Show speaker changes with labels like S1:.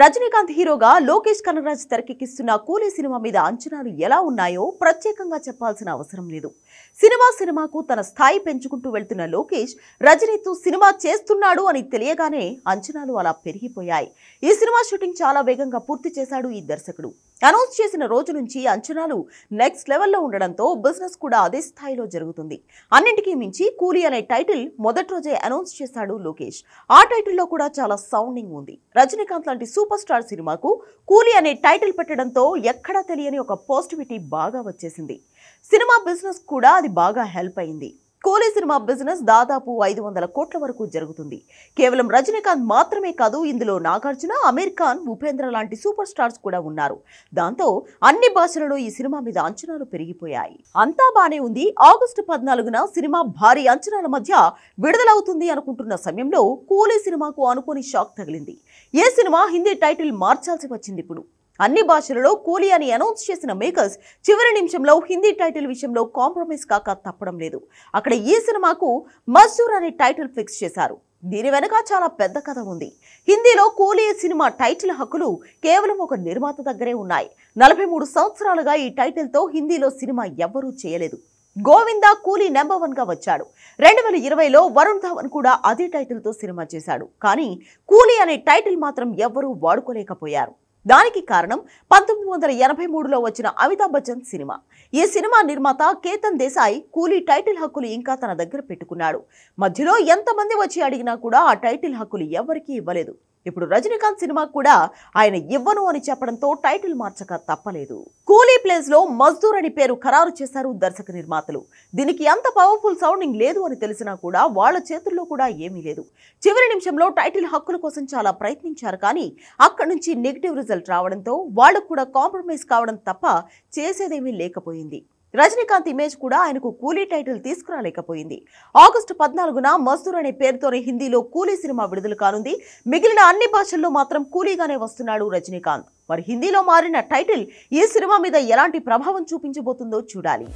S1: రజనీకాంత్ హీరోగా లోకేష్ కనగరాజ్ తెరకెక్కిస్తున్న కూలీ సినిమా మీద అంచనాలు ఎలా ఉన్నాయో ప్రత్యేకంగా చెప్పాల్సిన అవసరం లేదు. సినిమాకు తన స్థాయి పెంచుకుంటూ వెళ్తున్న లోకేష్ రజనీతో సినిమా చేస్తున్నాడు అని తెలియగానే అంచనాలు అలా పెరిగిపోయాయి. ఈ సినిమా షూటింగ్ చాలా వేగంగా పూర్తి చేశాడు ఈ దర్శకుడు. అనౌన్స్ చేసిన రోజు నుంచి అంచనాలు నెక్స్ట్ లెవెల్లో ఉండడంతో బిజినెస్ కూడా అదే స్థాయిలో జరుగుతుంది. అన్నింటికీ మించి కూలీ అనే టైటిల్ మొదటి రోజే అనౌన్స్ చేశాడు లోకేష్. ఆ టైటిల్లో కూడా చాలా సౌండింగ్ ఉంది. రజనీకాంత్ లాంటి సూపర్ స్టార్ సినిమాకు కూలీ అనే టైటిల్ పెట్టడంతో ఎక్కడా తెలియని ఒక పాజిటివిటీ బాగా వచ్చేసింది. సినిమా బిజినెస్ కూడా అది బాగా హెల్ప్ అయింది. కూలీ సినిమా బిజినెస్ దాదాపు 500 కోట్ల వరకు జరుగుతుంది. కేవలం రజనీకాంత్ మాత్రమే కాదు, ఇందులో నాగార్జున, అమీర్ ఖాన్, ఉపేంద్ర లాంటి సూపర్ స్టార్స్ కూడా ఉన్నారు. దాంతో అన్ని భాషలలో ఈ సినిమా మీద అంచనాలు పెరిగిపోయాయి. అంతా బానే ఉంది. ఆగస్టు 14న సినిమా భారీ అంచనాల మధ్య విడుదలవుతుంది అనుకుంటున్న సమయంలో కూలీ సినిమాకు అనుకోని షాక్ తగిలింది. ఏ సినిమా హిందీ టైటిల్ మార్చాల్సి వచ్చింది. ఇప్పుడు అన్ని భాషలలో కూలీ అని అనౌన్స్ చేసిన మేకర్స్ చివరి నిమిషంలో హిందీ టైటిల్ విషయంలో కాంప్రమైజ్ కాక తప్పడం లేదు. అక్కడ ఈ సినిమాకు మజ్దూర్ అనే టైటిల్ ఫిక్స్ చేశారు. దీని వెనక చాలా పెద్ద కథ ఉంది. హిందీలో కూలీ సినిమా టైటిల్ హక్కులు కేవలం ఒక నిర్మాత దగ్గరే ఉన్నాయి. 43 సంవత్సరాలుగా ఈ టైటిల్తో హిందీలో సినిమా ఎవ్వరూ చేయలేదు. గోవిందా కూలీ నెంబర్ 1 గా వచ్చాడు. 2020లో వరుణ్ ధావన్ కూడా అదే టైటిల్తో సినిమా చేశాడు. కానీ కూలీ అనే టైటిల్ మాత్రం ఎవ్వరూ వాడుకోలేకపోయారు. దానికి కారణం 1983లో వచ్చిన అమితాబ్ బచ్చన్ సినిమా. ఈ సినిమా నిర్మాత కేతన్ దేశాయ్ కూలీ టైటిల్ హక్కులు ఇంకా తన దగ్గర పెట్టుకున్నాడు. మధ్యలో ఎంతమంది వచ్చి అడిగినా కూడా ఆ టైటిల్ హక్కులు ఎవరికీ ఇవ్వలేదు. ఇప్పుడు రజనీకాంత్ సినిమా కూడా ఆయన ఇవ్వను అని చెప్పడంతో టైటిల్ మార్చక తప్పలేదు. కూలీ ప్లేస్ లో మజ్దూర్ అని పేరు ఖరారు చేశారు దర్శక నిర్మాతలు. దీనికి అంత పవర్ఫుల్ సౌండింగ్ లేదు అని తెలిసినా కూడా వాళ్ళ చేతుల్లో కూడా ఏమీ లేదు. చివరి నిమిషంలో టైటిల్ హక్కుల కోసం చాలా ప్రయత్నించారు. కానీ అక్కడి నుంచి నెగిటివ్ రిజల్ట్ రావడంతో వాళ్ళు కూడా కాంప్రమైజ్ కావడం తప్ప చేసేదేమీ లేకపోయింది. రజనీకాంత్ ఇమేజ్ కూడా ఆయనకు కూలీ టైటిల్ తీసుకురాలేకపోయింది. ఆగస్టు 14న మజ్దూర్ అనే పేరుతోనే హిందీలో కూలీ సినిమా విడుదల కానుంది. మిగిలిన అన్ని భాషల్లో మాత్రం కూలీగానే వస్తున్నాడు రజనీకాంత్. మరి హిందీలో మారిన టైటిల్ ఈ సినిమా మీద ఎలాంటి ప్రభావం చూపించబోతుందో చూడాలి.